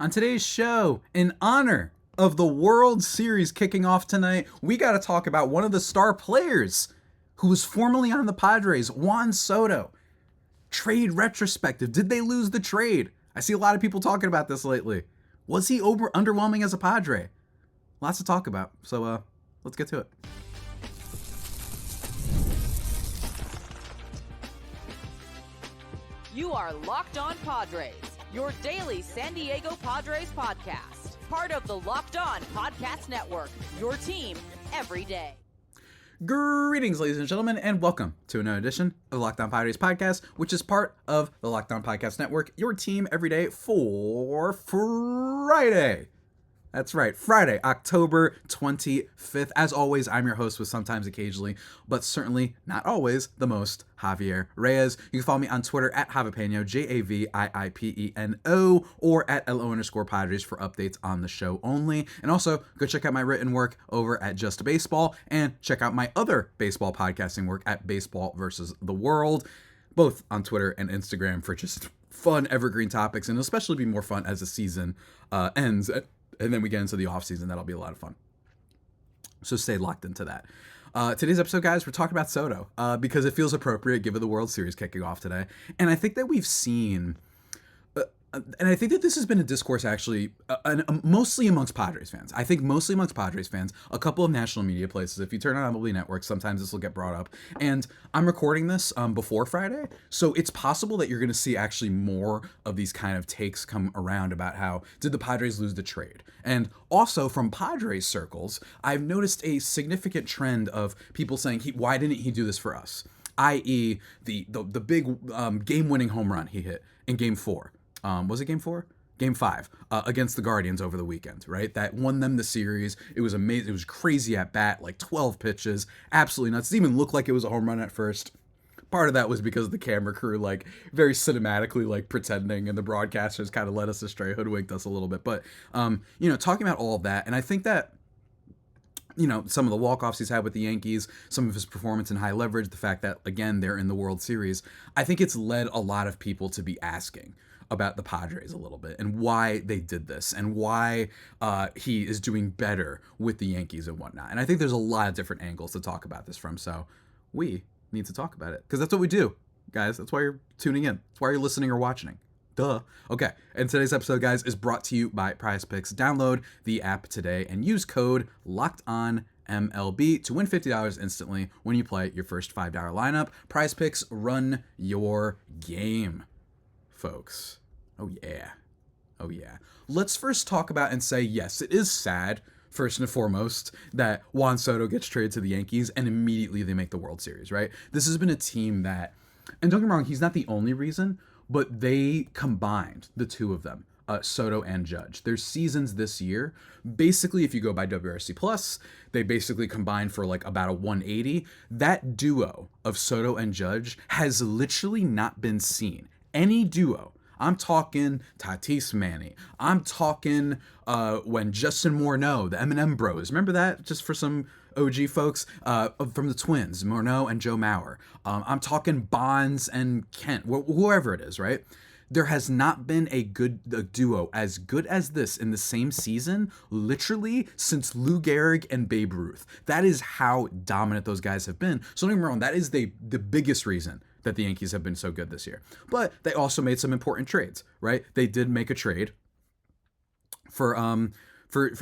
On today's show, in honor of the World Series kicking off tonight, we got to talk about one of the star players who was formerly on the Padres, Juan Soto. Trade retrospective. Did they lose the trade? I see a lot of people talking about this lately. Was he underwhelming as a Padre? Lots to talk about. So let's get to it. You are Locked On Padres, your daily San Diego Padres podcast. Part of the Locked On Podcast Network, your team every day. Greetings, ladies and gentlemen, and welcome to another edition of the Locked On Padres podcast, which is part of the Locked On Podcast Network, your team every day for Friday. That's right, Friday, October 25th. As always, I'm your host with sometimes, occasionally, but certainly not always, the most, Javier Reyes. You can follow me on Twitter at Javipeno, Javiipeno, or at LO_Padres for updates on the show only. And also, go check out my written work over at Just Baseball, and check out my other baseball podcasting work at Baseball versus the World, both on Twitter and Instagram for just fun, evergreen topics, and especially be more fun as the season ends. And then we get into the offseason. That'll be a lot of fun. So stay locked into that. Today's episode, guys, we're talking about Soto because it feels appropriate given the World Series kicking off today. And I think that we've seen... and I think that this has been a discourse actually mostly amongst Padres fans. I think mostly amongst Padres fans, a couple of national media places. If you turn on MLB Network, sometimes this will get brought up. And I'm recording this before Friday, so it's possible that you're going to see actually more of these kind of takes come around about how did the Padres lose the trade. And also from Padres circles, I've noticed a significant trend of people saying, why didn't he do this for us? I.e. the big game-winning home run he hit in Game 4. Was it Game 4? Game 5 against the Guardians over the weekend, right? That won them the series. It was amazing. It was crazy at bat, like 12 pitches. Absolutely nuts. It didn't even look like it was a home run at first. Part of that was because of the camera crew, like, very cinematically, like, pretending, and the broadcasters kind of led us astray, hoodwinked us a little bit. But, talking about all of that, and I think that, some of the walk-offs he's had with the Yankees, some of his performance in high leverage, the fact that, again, they're in the World Series, I think it's led a lot of people to be asking about the Padres a little bit and why they did this and why he is doing better with the Yankees and whatnot. And I think there's a lot of different angles to talk about this from, so we need to talk about it because that's what we do, guys. That's why you're tuning in. That's why you're listening or watching. Duh. Okay, and today's episode, guys, is brought to you by PrizePicks. Download the app today and use code LOCKEDONMLB to win $50 instantly when you play your first $5 lineup. PrizePicks, run your game, folks. Oh yeah. Let's first talk about and say, yes, it is sad, first and foremost, that Juan Soto gets traded to the Yankees and immediately they make the World Series, right? This has been a team that, and don't get me wrong, he's not the only reason, but they combined, the two of them, Soto and Judge. Their seasons this year, basically, if you go by WRC Plus, they basically combined for like about a 180. That duo of Soto and Judge has literally not been seen. Any duo. I'm talking Tatis Manny. I'm talking when Justin Morneau, the Eminem Bros. Remember that? Just for some OG folks from the Twins, Morneau and Joe Mauer. I'm talking Bonds and Kent, whoever it is, right? There has not been a duo as good as this in the same season, literally, since Lou Gehrig and Babe Ruth. That is how dominant those guys have been. So don't get me wrong, that is the biggest reason that the Yankees have been so good this year. But they also made some important trades, right? They did make a trade for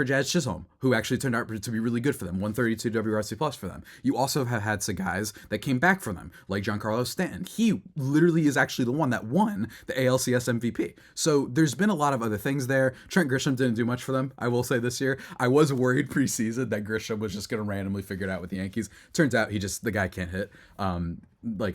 Jazz Chisholm, who actually turned out to be really good for them, 132 WRC plus for them. You also have had some guys that came back for them, like Giancarlo Stanton. He literally is actually the one that won the ALCS MVP. So there's been a lot of other things there. Trent Grisham didn't do much for them, I will say, this year. I was worried preseason that Grisham was just going to randomly figure it out with the Yankees. Turns out the guy can't hit. I'm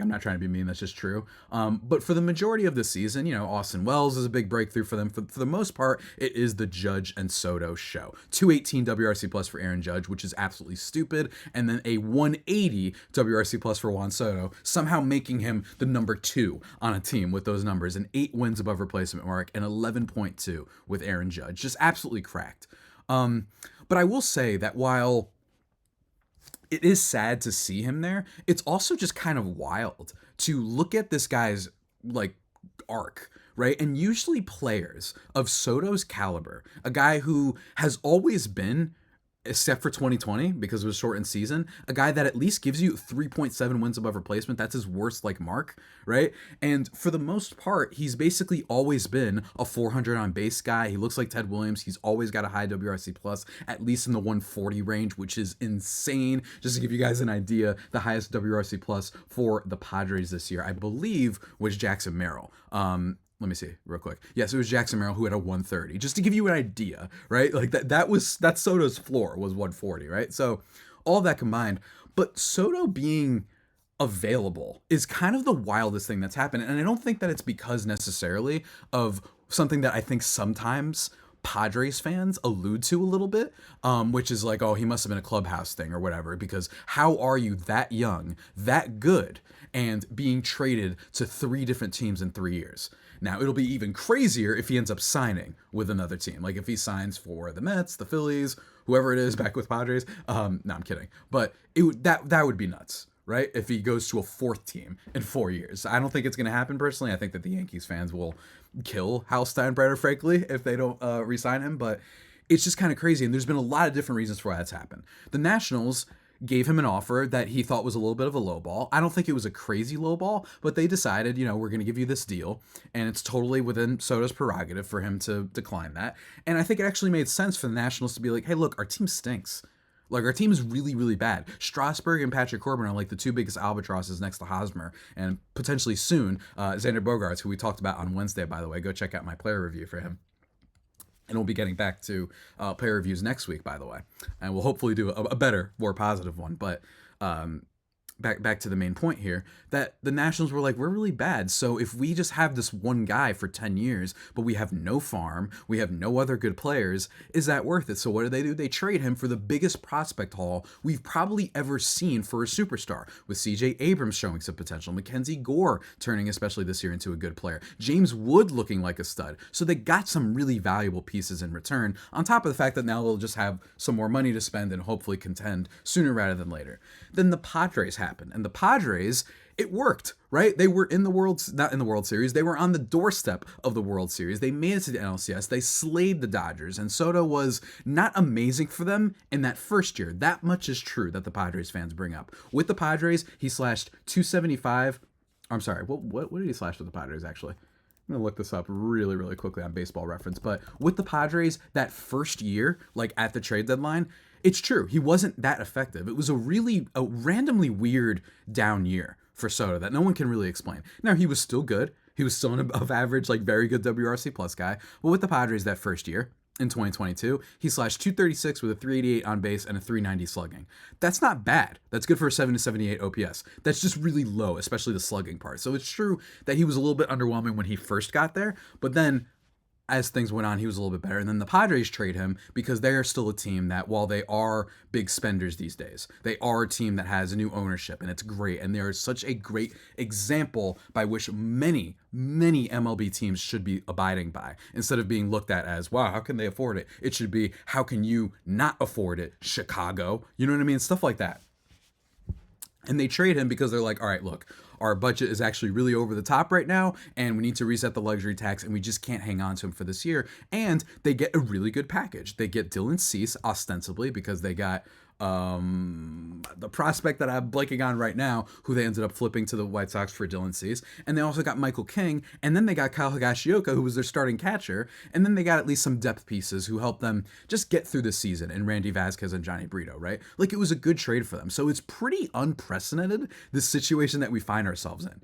not trying to be mean, that's just true. But for the majority of the season, Austin Wells is a big breakthrough for them. For the most part, it is the Judge and Soto show. 218 WRC plus for Aaron Judge, which is absolutely stupid, and then a 180 WRC plus for Juan Soto, somehow making him the number 2 on a team with those numbers, and 8 wins above replacement mark, and 11.2 with Aaron Judge. Just absolutely cracked. But I will say that while it is sad to see him there, it's also just kind of wild to look at this guy's arc, right? And usually players of Soto's caliber, a guy who has always been, except for 2020 because it was a shortened season, a guy that at least gives you 3.7 wins above replacement. That's his worst mark, right? And for the most part, he's basically always been a 400 on base guy. He looks like Ted Williams. He's always got a high WRC plus, at least in the 140 range, which is insane. Just to give you guys an idea, the highest WRC plus for the Padres this year, I believe, was Jackson Merrill. Let me see real quick. Yes, it was Jackson Merrill who had a 130. Just to give you an idea, right? Like that's Soto's floor was 140, right? So all that combined, but Soto being available is kind of the wildest thing that's happened. And I don't think that it's because necessarily of something that I think sometimes Padres fans allude to a little bit, which is like, oh, he must have been a clubhouse thing or whatever, because how are you that young, that good, and being traded to 3 different teams in 3 years? Now, it'll be even crazier if he ends up signing with another team. Like if he signs for the Mets, the Phillies, whoever it is back with Padres. No, I'm kidding. But that would be nuts, right? If he goes to a 4th team in 4 years. I don't think it's going to happen personally. I think that the Yankees fans will kill Hal Steinbrenner, frankly, if they don't re-sign him. But it's just kind of crazy. And there's been a lot of different reasons for why that's happened. The Nationals gave him an offer that he thought was a little bit of a low ball. I don't think it was a crazy low ball, but they decided, we're going to give you this deal, and it's totally within Soto's prerogative for him to decline that. And I think it actually made sense for the Nationals to be like, hey, look, our team stinks. Like, our team is really, really bad. Strasburg and Patrick Corbin are like the 2 biggest albatrosses next to Hosmer, and potentially soon, Xander Bogaerts, who we talked about on Wednesday, by the way. Go check out my player review for him. And we'll be getting back to player reviews next week, by the way. And we'll hopefully do a better, more positive one. But back to the main point here, that the Nationals were like, we're really bad. So if we just have this one guy for 10 years, but we have no farm, we have no other good players, is that worth it? So what do? They trade him for the biggest prospect haul we've probably ever seen for a superstar, with CJ Abrams showing some potential, Mackenzie Gore turning, especially this year, into a good player, James Wood looking like a stud. So they got some really valuable pieces in return, on top of the fact that now they'll just have some more money to spend and hopefully contend sooner rather than later. Then the Padres happened, and the Padres, it worked, right? They were not in the World Series. They were on the doorstep of the World Series. They made it to the NLCS. They slayed the Dodgers, and Soto was not amazing for them in that first year. That much is true that the Padres fans bring up. With the Padres, he slashed 275. I'm sorry, what did he slash with the Padres, actually? I'm going to look this up really, really quickly on Baseball Reference. But with the Padres, that first year, like at the trade deadline, it's true, he wasn't that effective. It was a randomly weird down year for Soto that no one can really explain. Now, he was still good. He was still an above average, very good WRC plus guy. But with the Padres that first year, in 2022, he slashed 236 with a 388 on base and a 390 slugging. That's not bad. That's good for a 778 OPS. That's just really low, especially the slugging part. So it's true that he was a little bit underwhelming when he first got there, but then as things went on, he was a little bit better. And then the Padres trade him because they are still a team that, while they are big spenders these days, they are a team that has a new ownership, and it's great. And they are such a great example by which many, many MLB teams should be abiding by. Instead of being looked at as, wow, how can they afford it? It should be, how can you not afford it, Chicago? You know what I mean? Stuff like that. And they trade him because they're like, all right, look, our budget is actually really over the top right now, and we need to reset the luxury tax, and we just can't hang on to him for this year. And they get a really good package. They get Dylan Cease, ostensibly, because they got the prospect that I'm blanking on right now, who they ended up flipping to the White Sox for Dylan Cease. And they also got Michael King, and then they got Kyle Higashioka, who was their starting catcher, and then they got at least some depth pieces who helped them just get through the season, and Randy Vasquez and Johnny Brito, right? Like, it was a good trade for them. So it's pretty unprecedented, this situation that we find ourselves in.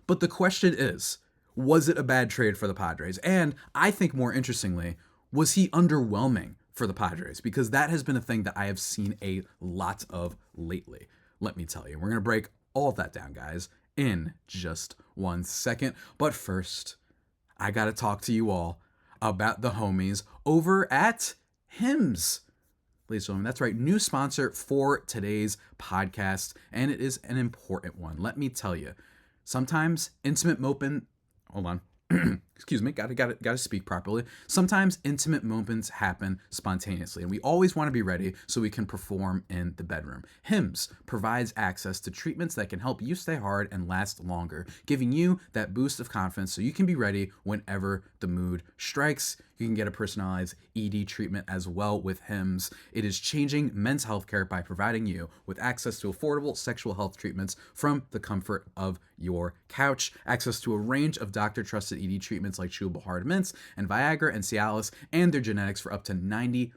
But the question is, was it a bad trade for the Padres? And I think, more interestingly, was he underwhelming for the Padres? Because that has been a thing that I have seen a lot of lately. Let me tell you, we're going to break all of that down, guys, in just 1 second. But first, I got to talk to you all about the homies over at Hims. Ladies and gentlemen, that's right, new sponsor for today's podcast, and it is an important one. Let me tell you, sometimes intimate moping, hold on. excuse me, gotta speak properly. Sometimes intimate moments happen spontaneously, and we always want to be ready so we can perform in the bedroom. Hims provides access to treatments that can help you stay hard and last longer, giving you that boost of confidence so you can be ready whenever the mood strikes. You can get a personalized ED treatment as well with Hims. It is changing men's healthcare by providing you with access to affordable sexual health treatments from the comfort of your couch, access to a range of doctor-trusted ED treatments like chewable hard mints and Viagra and Cialis and their genetics for up to 95%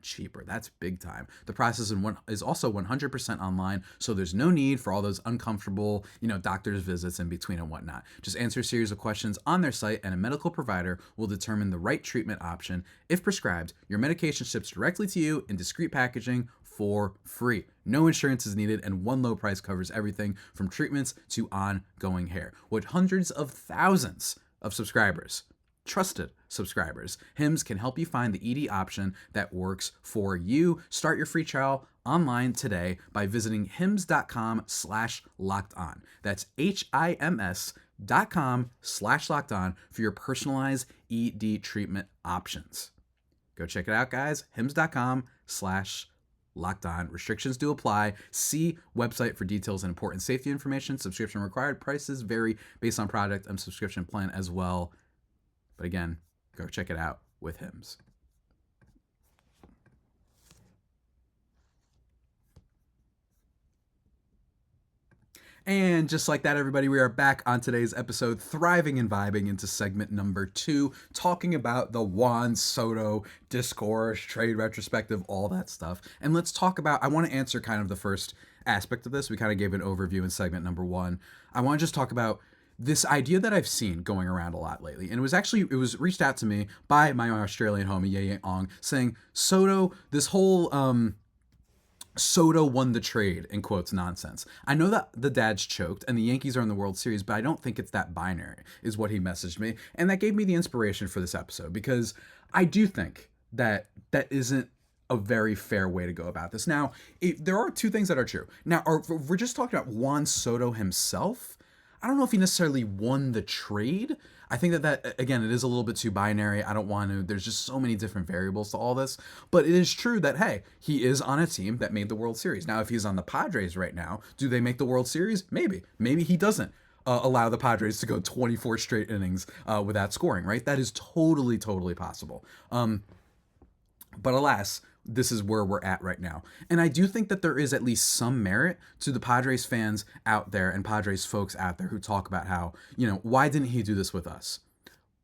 cheaper. That's big time. The process is also 100% online, so there's no need for all those uncomfortable, doctor's visits in between and whatnot. Just answer a series of questions on their site, and a medical provider will determine the right treatment option. If prescribed, your medication ships directly to you in discreet packaging for free. No insurance is needed, and one low price covers everything from treatments to ongoing hair. With hundreds of thousands of subscribers, trusted subscribers, Hims can help you find the ED option that works for you. Start your free trial online today by visiting hims.com/lockedon. That's HIMS.com/lockedon for your personalized ED treatment options. Go check it out, guys. hims.com/lockedon. Restrictions do apply. See website for details and important safety information. Subscription required. Prices vary based on product and subscription plan as well. But again, go check it out with Hims. And just like that, everybody, we are back on today's episode, thriving and vibing into segment number 2, talking about the Juan Soto discourse, trade retrospective, all that stuff. And let's talk about, I want to answer kind of the first aspect of this. We kind of gave an overview in segment number 1. I want to just talk about this idea that I've seen going around a lot lately. And it was reached out to me by my Australian homie, Ye Ong, saying, Soto, this whole, Soto won the trade, in quotes, nonsense. I know that the Dads choked and the Yankees are in the World Series, but I don't think it's that binary, is what he messaged me. And that gave me the inspiration for this episode, because I do think that that isn't a very fair way to go about this. Now, there are two things that are true. Now, if we're just talking about Juan Soto himself, I don't know if he necessarily won the trade. I think that again, it is a little bit too binary. I don't want to, there's just so many different variables to all this. But it is true that, hey, he is on a team that made the World Series. Now, if he's on the Padres right now, do they make the World Series? Maybe. Maybe he doesn't allow the Padres to go 24 straight innings without scoring, right? That is totally, totally possible. But alas, this is where we're at right now. And I do think that there is at least some merit to the Padres fans out there and Padres folks out there who talk about how, why didn't he do this with us?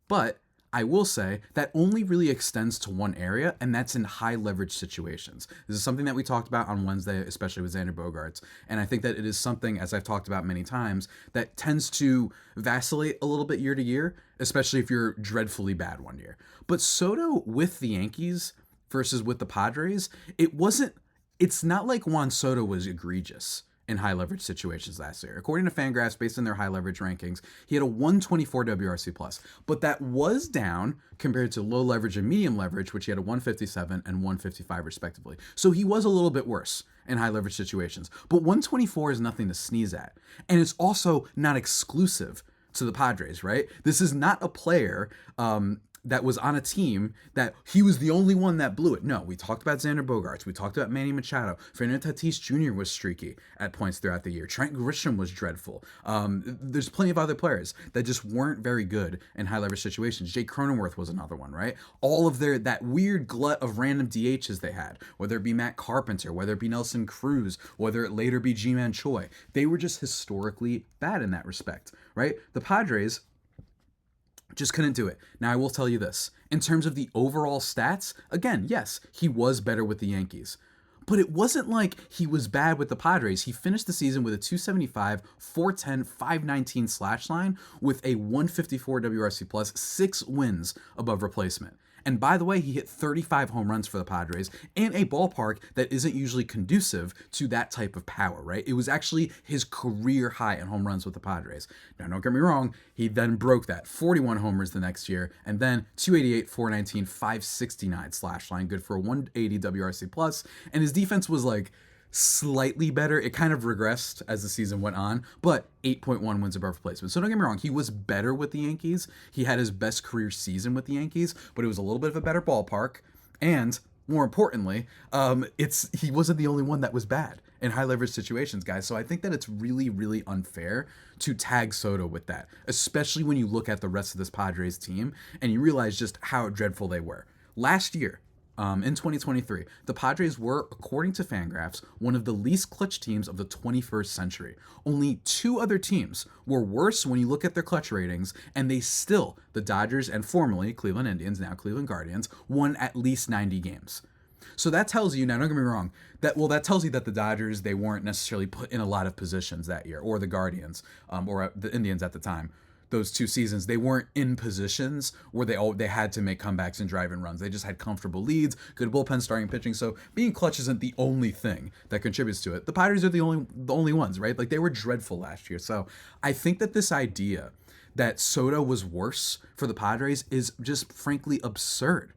But I will say that only really extends to one area, and that's in high leverage situations. This is something that we talked about on Wednesday, especially with Xander Bogaerts. And I think that it is something, as I've talked about many times, that tends to vacillate a little bit year to year, especially if you're dreadfully bad one year. But Soto with the Yankees versus with the Padres, it's not like Juan Soto was egregious in high leverage situations last year. According to Fangraphs, based on their high leverage rankings, he had a 124 WRC+, but that was down compared to low leverage and medium leverage, which he had a 157 and 155 respectively. So he was a little bit worse in high leverage situations, but 124 is nothing to sneeze at. And it's also not exclusive to the Padres, right? This is not a player, that was on a team that he was the only one that blew it. No, we talked about Xander Bogaerts. We talked about Manny Machado. Fernando Tatis Jr. was streaky at points throughout the year. Trent Grisham was dreadful. There's plenty of other players that just weren't very good in high leverage situations. Jake Cronenworth was another one, right? All of that weird glut of random DHs they had, whether it be Matt Carpenter, whether it be Nelson Cruz, whether it later be G-Man Choi, they were just historically bad in that respect, right? The Padres just couldn't do it. Now, I will tell you this. In terms of the overall stats, again, yes, he was better with the Yankees. But it wasn't like he was bad with the Padres. He finished the season with a 275, 410, 519 slash line with a 154 WRC+, 6 wins above replacement. And by the way, he hit 35 home runs for the Padres in a ballpark that isn't usually conducive to that type of power, right? It was actually his career high in home runs with the Padres. Now, don't get me wrong, he then broke that. 41 homers the next year, and then 288, 419, 569 slash line, good for a 180 WRC+. And his defense was like slightly better. It kind of regressed as the season went on, but 8.1 wins above replacement. So don't get me wrong, he was better with the Yankees. He had his best career season with the Yankees, but it was a little bit of a better ballpark. And more importantly, he wasn't the only one that was bad in high leverage situations, guys. So I think that it's really, really unfair to tag Soto with that, especially when you look at the rest of this Padres team and you realize just how dreadful they were. Last year, in 2023, the Padres were, according to Fangraphs, one of the least clutch teams of the 21st century. Only 2 other teams were worse when you look at their clutch ratings, and the Dodgers and formerly Cleveland Indians, now Cleveland Guardians, won at least 90 games. So that tells you, now don't get me wrong, that tells you that the Dodgers, they weren't necessarily put in a lot of positions that year, or the Guardians, or the Indians at the time. Those 2 seasons, they weren't in positions where they had to make comebacks and drive in runs. They just had comfortable leads, good bullpen, starting pitching. So being clutch isn't the only thing that contributes to it. The Padres are the only ones, right? Like, they were dreadful last year. So I think that this idea that Soto was worse for the Padres is just frankly absurd.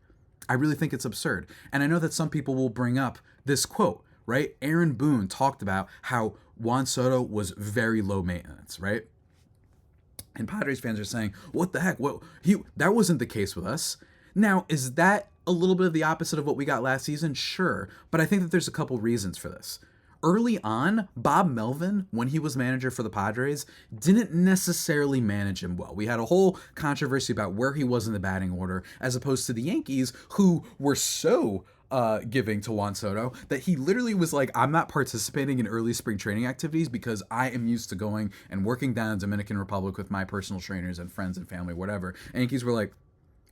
I really think it's absurd. And I know that some people will bring up this quote, right? Aaron Boone talked about how Juan Soto was very low maintenance, right? And Padres fans are saying, what the heck? That wasn't the case with us. Now, is that a little bit of the opposite of what we got last season? Sure. But I think that there's a couple reasons for this. Early on, Bob Melvin, when he was manager for the Padres, didn't necessarily manage him well. We had a whole controversy about where he was in the batting order, as opposed to the Yankees, who were so giving to Juan Soto that he literally was like, I'm not participating in early spring training activities because I am used to going and working down in Dominican Republic with my personal trainers and friends and family, whatever. And Yankees were like,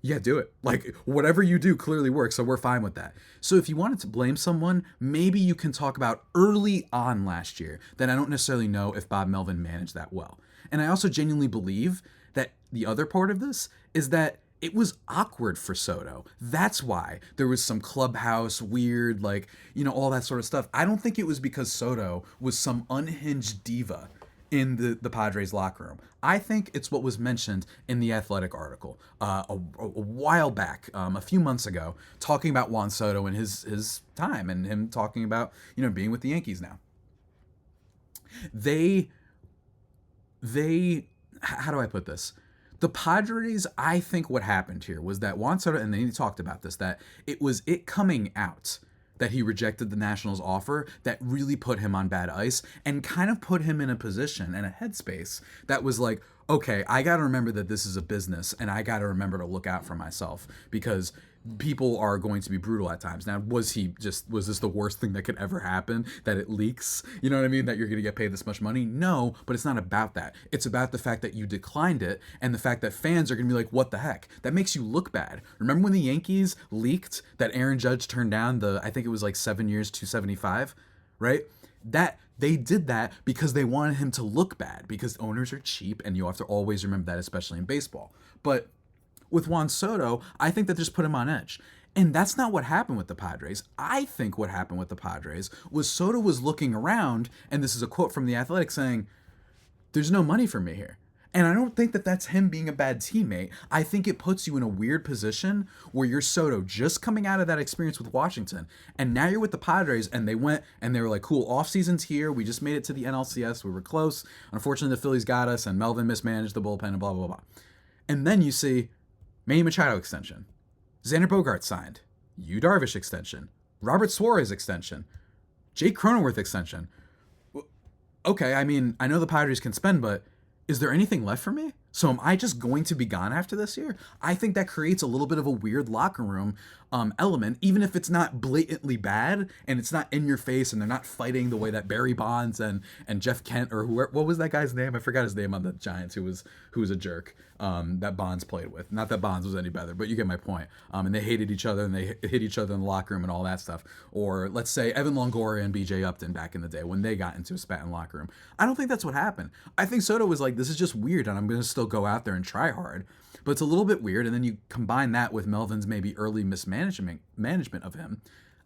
yeah, do it. Like, whatever you do clearly works, so we're fine with that. So if you wanted to blame someone, maybe you can talk about early on last year. Then I don't necessarily know if Bob Melvin managed that well. And I also genuinely believe that the other part of this is that it was awkward for Soto. That's why there was some clubhouse weird, like, all that sort of stuff. I don't think it was because Soto was some unhinged diva in the Padres locker room. I think it's what was mentioned in the Athletic article a while back, a few months ago, talking about Juan Soto and his time, and him talking about, being with the Yankees now. They, how do I put this? The Padres, I think what happened here was that Juan Soto, and they talked about this, that it was it coming out that he rejected the Nationals' offer that really put him on bad ice and kind of put him in a position and a headspace that was like, okay, I got to remember that this is a business and I got to remember to look out for myself because people are going to be brutal at times. Now, was this the worst thing that could ever happen, that it leaks? You know what I mean? That you're going to get paid this much money? No, but it's not about that. It's about the fact that you declined it and the fact that fans are going to be like, what the heck? That makes you look bad. Remember when the Yankees leaked that Aaron Judge turned down I think it was like 7 years, $275, right? They did that because they wanted him to look bad, because owners are cheap and you have to always remember that, especially in baseball. But with Juan Soto, I think that just put him on edge. And that's not what happened with the Padres. I think what happened with the Padres was Soto was looking around, and this is a quote from The Athletic saying, there's no money for me here. And I don't think that that's him being a bad teammate. I think it puts you in a weird position where you're Soto just coming out of that experience with Washington. And now you're with the Padres, and they went and they were like, cool, off season's here. We just made it to the NLCS. We were close. Unfortunately, the Phillies got us, and Melvin mismanaged the bullpen and blah, blah, blah. And then you see Manny Machado extension. Xander Bogaerts signed. Yu Darvish extension. Robert Suarez extension. Jake Cronenworth extension. Okay, I mean, I know the Padres can spend, but is there anything left for me? So am I just going to be gone after this year? I think that creates a little bit of a weird locker room element, even if it's not blatantly bad and it's not in your face and they're not fighting the way that Barry Bonds and Jeff Kent or what was that guy's name? I forgot his name on the Giants who was a jerk that Bonds played with. Not that Bonds was any better, but you get my point. And they hated each other and they hit each other in the locker room and all that stuff. Or let's say Evan Longoria and BJ Upton back in the day when they got into a spat in the locker room. I don't think that's what happened. I think Soto was like, this is just weird and I'm going to still go out there and try hard. But it's a little bit weird, and then you combine that with Melvin's maybe early management of him.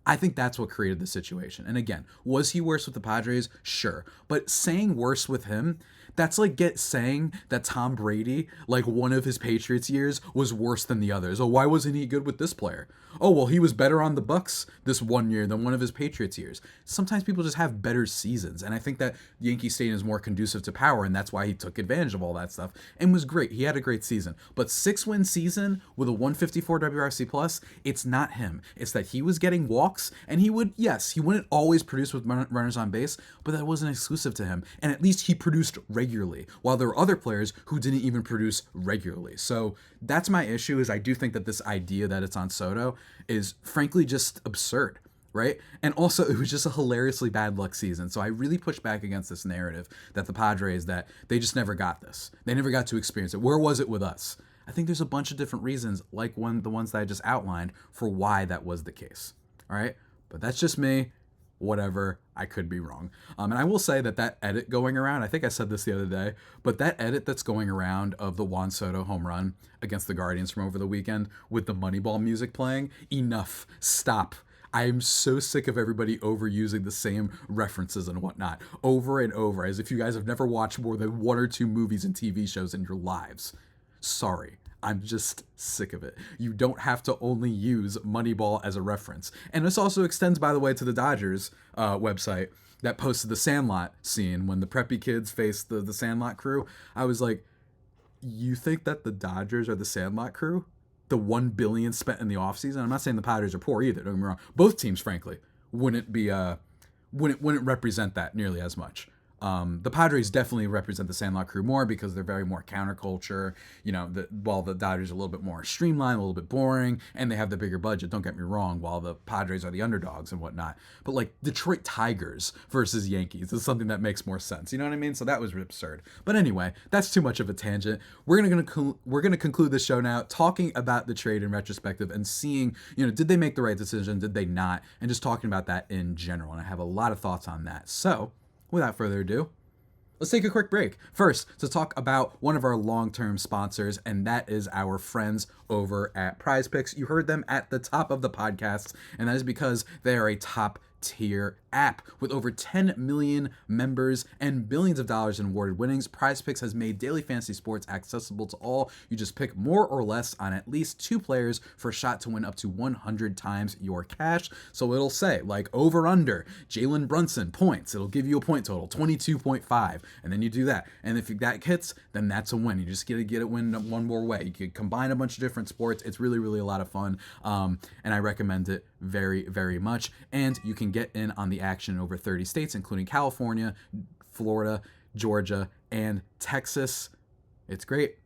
I think that's what created the situation. And again, was he worse with the Padres? Sure. But saying worse with him, that's like saying that Tom Brady, like one of his Patriots years, was worse than the others. Oh, why wasn't he good with this player? Oh, well, he was better on the Bucks this one year than one of his Patriots years. Sometimes people just have better seasons, and I think that Yankee Stadium is more conducive to power, and that's why he took advantage of all that stuff and was great. He had a great season, but 6-win season with a 154 WRC plus, it's not him. It's that he was getting walks, and he wouldn't always produce with runners on base, but that wasn't exclusive to him, and at least he produced regularly, while there were other players who didn't even produce regularly. So that's my issue. Is I do think that this idea that it's on Soto is frankly just absurd, right? And also, it was just a hilariously bad luck season. So I really push back against this narrative that the Padres, that they just never got this. They never got to experience it. Where was it with us? I think there's a bunch of different reasons, like the ones that I just outlined, for why that was the case. All right? But that's just me. Whatever, I could be wrong. And I will say that edit going around, I think I said this the other day, but that edit that's going around of the Juan Soto home run against the Guardians from over the weekend with the Moneyball music playing, enough, stop. I am so sick of everybody overusing the same references and whatnot over and over, as if you guys have never watched more than 1 or 2 movies and TV shows in your lives. Sorry. I'm just sick of it. You don't have to only use Moneyball as a reference. And this also extends, by the way, to the Dodgers website that posted the Sandlot scene when the preppy kids faced the Sandlot crew. I was like, you think that the Dodgers are the Sandlot crew? The $1 billion spent in the offseason? I'm not saying the Padres are poor either, don't get me wrong. Both teams, frankly, wouldn't represent that nearly as much. The Padres definitely represent the Sandlot crew more because they're very more counterculture, while the Dodgers are a little bit more streamlined, a little bit boring, and they have the bigger budget, don't get me wrong, while the Padres are the underdogs and whatnot. But like Detroit Tigers versus Yankees is something that makes more sense, you know what I mean? So that was absurd. But anyway, that's too much of a tangent. We're gonna conclude this show now talking about the trade in retrospective and seeing, did they make the right decision, did they not, and just talking about that in general. And I have a lot of thoughts on that. So without further ado, let's take a quick break. First, to talk about one of our long-term sponsors, and that is our friends over at PrizePicks. You heard them at the top of the podcast, and that is because they are a top-tier app with over 10 million members and billions of dollars in awarded winnings. PrizePicks has made daily fantasy sports accessible to all. You just pick more or less on at least 2 players for a shot to win up to 100 times your cash. So it'll say like over under Jalen Brunson points. It'll give you a point total 22.5, and then you do that. And if that hits, then that's a win. You just get it win one more way. You can combine a bunch of different sports. It's really, really a lot of fun, and I recommend it very, very much. And you can get in on the action in over 30 states, including California, Florida, Georgia, and Texas. It's great.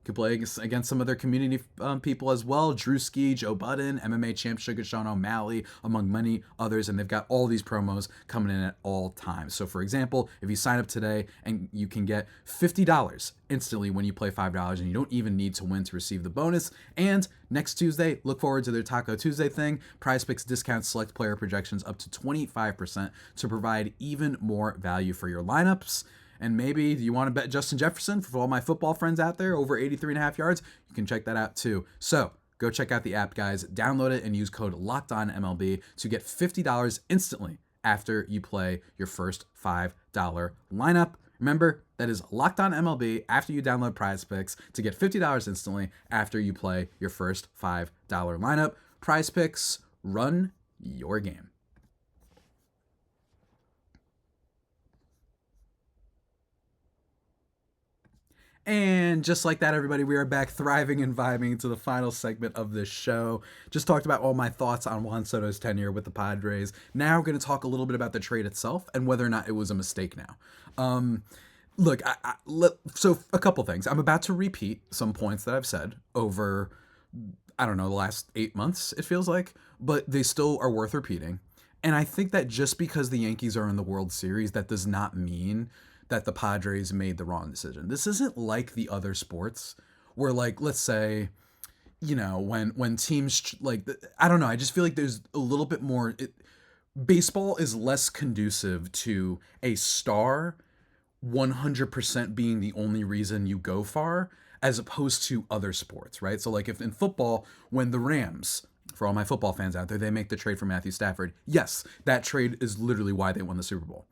You can play against some other community people as well. Drewski, Joe Budden, MMA champ Sugar Sean O'Malley, among many others. And they've got all these promos coming in at all times. So for example, if you sign up today, and you can get $50 instantly when you play $5, and you don't even need to win to receive the bonus. And next Tuesday, look forward to their Taco Tuesday thing. PrizePicks discounts select player projections up to 25% to provide even more value for your lineups. And maybe you want to bet Justin Jefferson, for all my football friends out there, over 83.5 yards, you can check that out too. So go check out the app, guys. Download it and use code LOCKEDONMLB to get $50 instantly after you play your first $5 lineup. Remember, that is LOCKEDONMLB after you download PrizePicks to get $50 instantly after you play your first $5 lineup. PrizePicks, run your game. And just like that, everybody, we are back thriving and vibing to the final segment of this show. Just talked about all my thoughts on Juan Soto's tenure with the Padres. Now we're going to talk a little bit about the trade itself and whether or not it was a mistake now. Look, so a couple things. I'm about to repeat some points that I've said over, the last 8 months, it feels like, but they still are worth repeating. And I think that just because the Yankees are in the World Series, that does not mean that the Padres made the wrong decision. This isn't like the other sports where, like, let's say, when teams, I just feel like there's a little bit more, baseball is less conducive to a star 100% being the only reason you go far, as opposed to other sports, right? So like if in football, when the Rams, for all my football fans out there, they make the trade for Matthew Stafford. Yes, that trade is literally why they won the Super Bowl.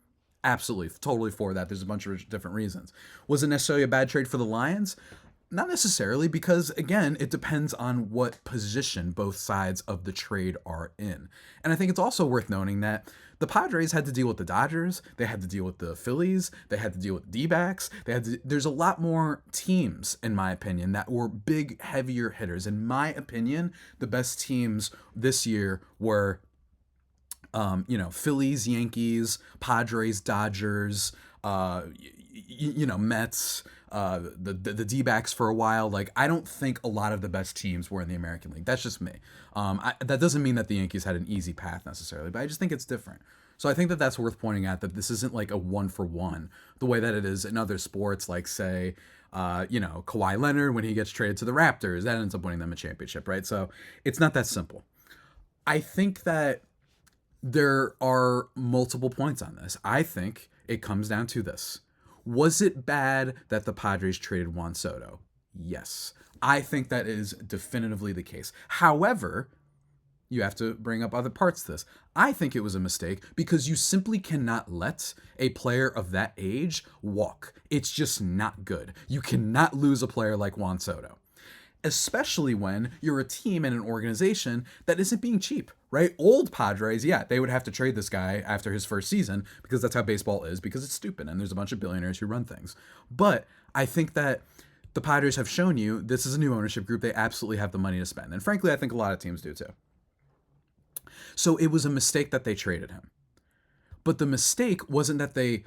Absolutely, totally for that. There's a bunch of different reasons. Was it necessarily a bad trade for the Lions? Not necessarily, because again, it depends on what position both sides of the trade are in. And I think it's also worth noting that the Padres had to deal with the Dodgers, they had to deal with the Phillies, they had to deal with D-backs, there's a lot more teams, in my opinion, that were big, heavier hitters. In my opinion, the best teams this year were Phillies, Yankees, Padres, Dodgers, Mets, the D-backs for a while. Like, I don't think a lot of the best teams were in the American League. That's just me. That doesn't mean that the Yankees had an easy path necessarily, but I just think it's different. So I think that that's worth pointing out, that this isn't like a 1-for-1 the way that it is in other sports, like say, Kawhi Leonard, when he gets traded to the Raptors, that ends up winning them a championship, right? So it's not that simple. I think that there are multiple points on this. I think it comes down to this. Was it bad that the Padres traded Juan Soto? Yes. I think that is definitively the case. However, you have to bring up other parts to this. I think it was a mistake because you simply cannot let a player of that age walk. It's just not good. You cannot lose a player like Juan Soto, especially when you're a team and an organization that isn't being cheap, right? Old Padres, yeah, they would have to trade this guy after his first season because that's how baseball is, because it's stupid and there's a bunch of billionaires who run things. But I think that the Padres have shown you this is a new ownership group. They absolutely have the money to spend. And frankly, I think a lot of teams do too. So it was a mistake that they traded him. But the mistake wasn't that they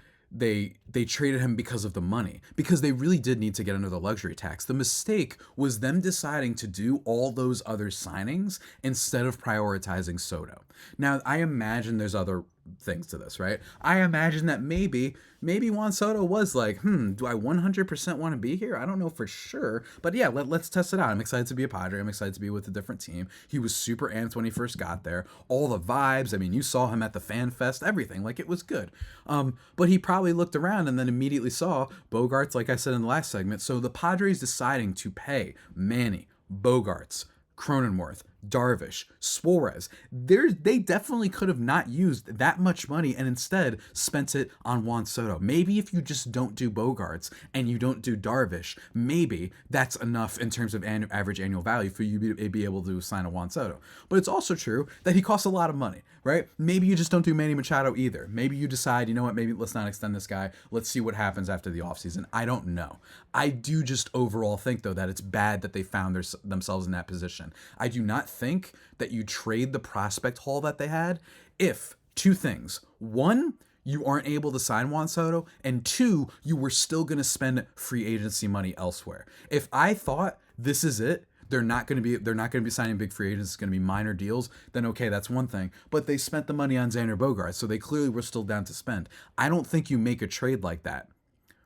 traded him because of the money, because they really did need to get under the luxury tax. The mistake was them deciding to do all those other signings instead of prioritizing Soto. Now, I imagine there's other things to this, right? I imagine that maybe Juan Soto was like, do I 100% want to be here? I don't know for sure, but yeah, let's test it out. I'm excited to be a Padre. I'm excited to be with a different team. He was super amped when he first got there. All the vibes. I mean, you saw him at the Fan Fest, everything. Like, it was good. But he probably looked around and then immediately saw Bogarts, like I said in the last segment. So the Padres deciding to pay Manny, Bogarts, Cronenworth, Darvish, Suarez, they definitely could have not used that much money and instead spent it on Juan Soto. Maybe if you just don't do Bogarts and you don't do Darvish, maybe that's enough in terms of average annual value for you to be able to sign a Juan Soto. But it's also true that he costs a lot of money, right? Maybe you just don't do Manny Machado either. Maybe you decide, you know what, maybe let's not extend this guy. Let's see what happens after the offseason. I don't know. I do just overall think, though, that it's bad that they found themselves in that position. I do not think that you trade the prospect haul that they had if two things. One, you aren't able to sign Juan Soto, and two, you were still going to spend free agency money elsewhere. If I thought this is it, they're not going to be signing big free agents, it's going to be minor deals, then okay, that's one thing. But they spent the money on Xander Bogaerts, so they clearly were still down to spend. I don't think you make a trade like that,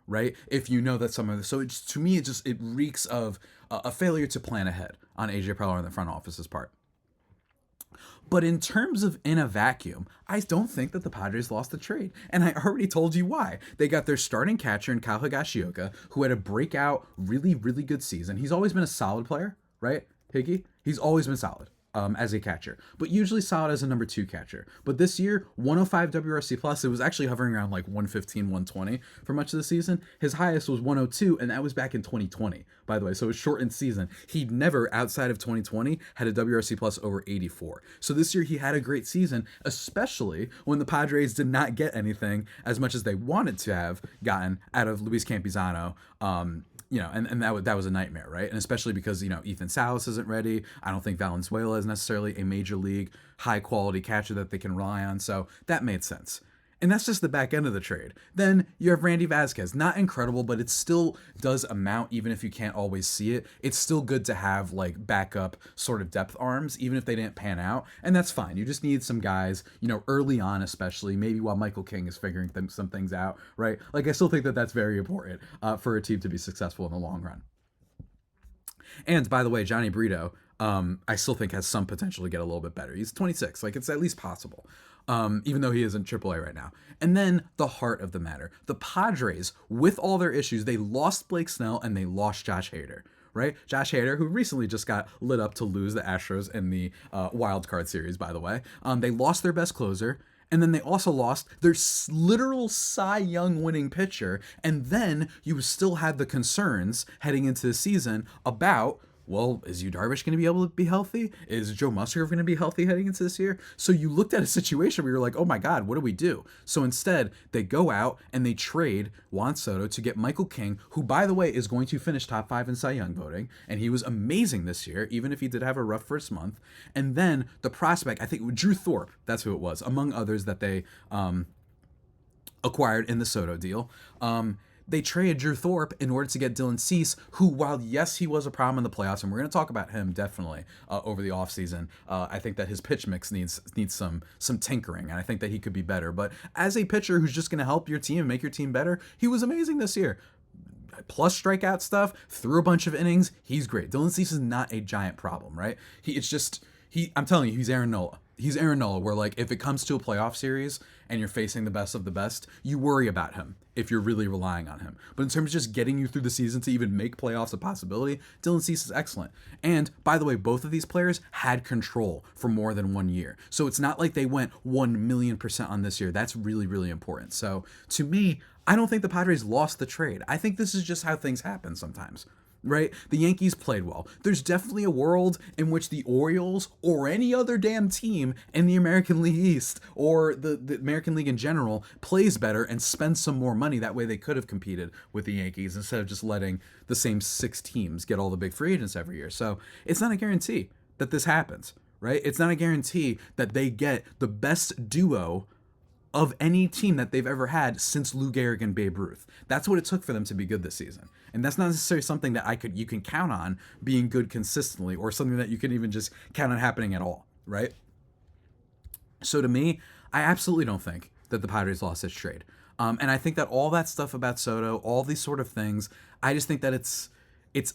right? If you know that to me, it reeks of a failure to plan ahead on AJ Preller and the front office's part. But in terms of in a vacuum, I don't think that the Padres lost the trade. And I already told you why. They got their starting catcher in Kyle Higashioka, who had a breakout, really, really good season. He's always been a solid player, right, Higgy? He's always been solid as a catcher, but usually solid as a number 2 catcher. But this year, 105 WRC plus, it was actually hovering around like 115, 120 for much of the season. His highest was 102, and that was back in 2020, by the way. So a shortened season. He'd never, outside of 2020, had a WRC plus over 84. So this year he had a great season, especially when the Padres did not get anything as much as they wanted to have gotten out of Luis Campusano. And that was a nightmare, right? And especially because, Ethan Salas isn't ready. I don't think Valenzuela is necessarily a major league high quality catcher that they can rely on. So that made sense. And that's just the back end of the trade. Then you have Randy Vasquez. Not incredible, but it still does amount, even if you can't always see it. It's still good to have like backup sort of depth arms, even if they didn't pan out. And that's fine. You just need some guys, early on especially, maybe while Michael King is figuring some things out, right? Like, I still think that that's very important for a team to be successful in the long run. And by the way, Johnny Brito, I still think has some potential to get a little bit better. He's 26. Like, it's at least possible. Even though he is in AAA right now. And then the heart of the matter. The Padres, with all their issues, they lost Blake Snell and they lost Josh Hader, right? Josh Hader, who recently just got lit up to lose the Astros in the wild card series, by the way. They lost their best closer. And then they also lost their literal Cy Young winning pitcher. And then you still had the concerns heading into the season about, well, is Yu Darvish going to be able to be healthy? Is Joe Musgrove going to be healthy heading into this year? So you looked at a situation where you're like, oh my God, what do we do? So instead, they go out and they trade Juan Soto to get Michael King, who, by the way, is going to finish top 5 in Cy Young voting. And he was amazing this year, even if he did have a rough first month. And then the prospect, I think Drew Thorpe, that's who it was, among others that they acquired in the Soto deal. They traded Drew Thorpe in order to get Dylan Cease, who, while yes, he was a problem in the playoffs, and we're going to talk about him definitely over the offseason. I think that his pitch mix needs some tinkering, and I think that he could be better. But as a pitcher who's just going to help your team and make your team better, he was amazing this year. Plus strikeout stuff, threw a bunch of innings. He's great. Dylan Cease is not a giant problem, right? I'm telling you, he's Aaron Nola. He's Aaron Nola, where like if it comes to a playoff series and you're facing the best of the best, you worry about him if you're really relying on him. But in terms of just getting you through the season to even make playoffs a possibility, Dylan Cease is excellent. And by the way, both of these players had control for more than 1 year. So it's not like they went 1,000,000% on this year. That's really, really important. So to me, I don't think the Padres lost the trade. I think this is just how things happen sometimes. Right? The Yankees played well. There's definitely a world in which the Orioles or any other damn team in the American League East or the American League in general plays better and spends some more money. That way they could have competed with the Yankees instead of just letting the same 6 teams get all the big free agents every year. So it's not a guarantee that this happens, right? It's not a guarantee that they get the best duo of any team that they've ever had since Lou Gehrig and Babe Ruth. That's what it took for them to be good this season. And that's not necessarily something that you can count on being good consistently or something that you can even just count on happening at all, right? So to me, I absolutely don't think that the Padres lost this trade. And I think that all that stuff about Soto, all these sort of things, I just think that it's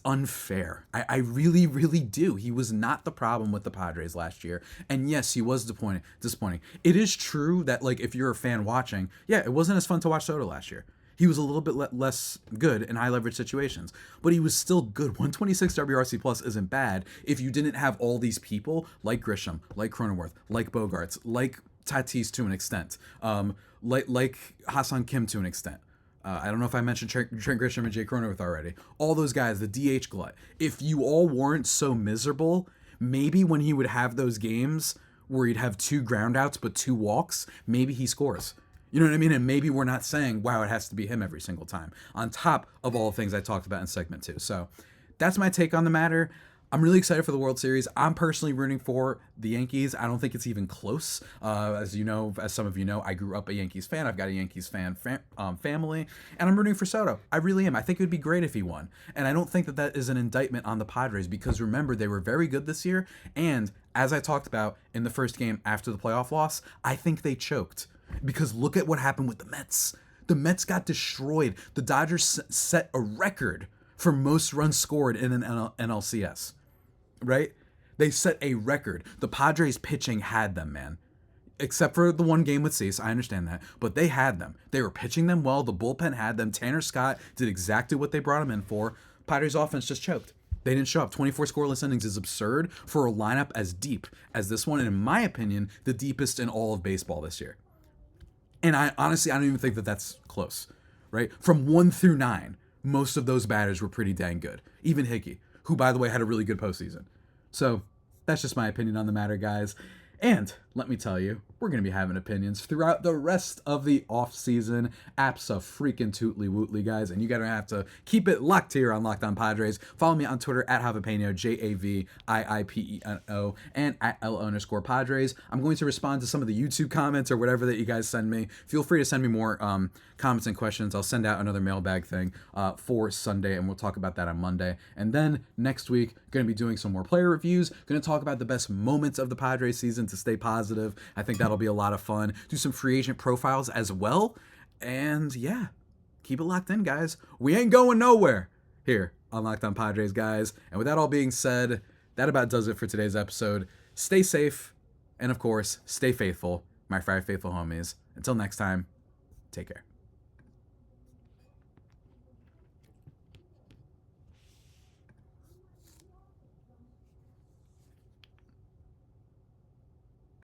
unfair. I really, really do. He was not the problem with the Padres last year. And yes, he was disappointing. It is true that, like, if you're a fan watching, yeah, it wasn't as fun to watch Soto last year. He was a little bit less good in high leverage situations, but he was still good. 126 WRC plus isn't bad if you didn't have all these people like Grisham, like Cronenworth, like Bogarts, like Tatis to an extent, like Hassan Kim to an extent. I don't know if I mentioned Trent Grisham and Jay Cronenworth already. All those guys, the DH glut. If you all weren't so miserable, maybe when he would have those games where he'd have 2 groundouts but 2 walks, maybe he scores. You know what I mean? And maybe we're not saying, wow, it has to be him every single time, on top of all the things I talked about in segment 2. So that's my take on the matter. I'm really excited for the World Series. I'm personally rooting for the Yankees. I don't think it's even close. As you know, as some of you know, I grew up a Yankees fan. I've got a Yankees fan family, and I'm rooting for Soto. I really am. I think it would be great if he won. And I don't think that that is an indictment on the Padres because remember, they were very good this year. And as I talked about in the first game after the playoff loss, I think they choked because look at what happened with the Mets. The Mets got destroyed. The Dodgers set a record for most runs scored in an NLCS. Right? They set a record. The Padres pitching had them, man. Except for the one game with Cease, I understand that. But they had them. They were pitching them well. The bullpen had them. Tanner Scott did exactly what they brought him in for. Padres offense just choked. They didn't show up. 24 scoreless innings is absurd for a lineup as deep as this one. And in my opinion, the deepest in all of baseball this year. And I don't even think that that's close. Right? From 1 through 9, most of those batters were pretty dang good. Even Hickey, who, by the way, had a really good postseason. So that's just my opinion on the matter, guys. And let me tell you, we're going to be having opinions throughout the rest of the off-season. Abso-freaking-tootly-wootly, guys. And you gotta have to keep it locked here on Locked On Padres. Follow me on Twitter at Javipeno, JAVIIPENO, and at @L_Padres. I'm going to respond to some of the YouTube comments or whatever that you guys send me. Feel free to send me more comments and questions. I'll send out another mailbag thing for Sunday, and we'll talk about that on Monday. And then next week, going to be doing some more player reviews. Going to talk about the best moments of the Padres season to stay positive. I think that'll be a lot of fun. Do some free agent profiles as well. And yeah, keep it locked in, guys. We ain't going nowhere here on Locked On Padres, guys. And with that all being said, that about does it for today's episode. Stay safe. And of course, stay faithful, my 5 faithful homies. Until next time, take care.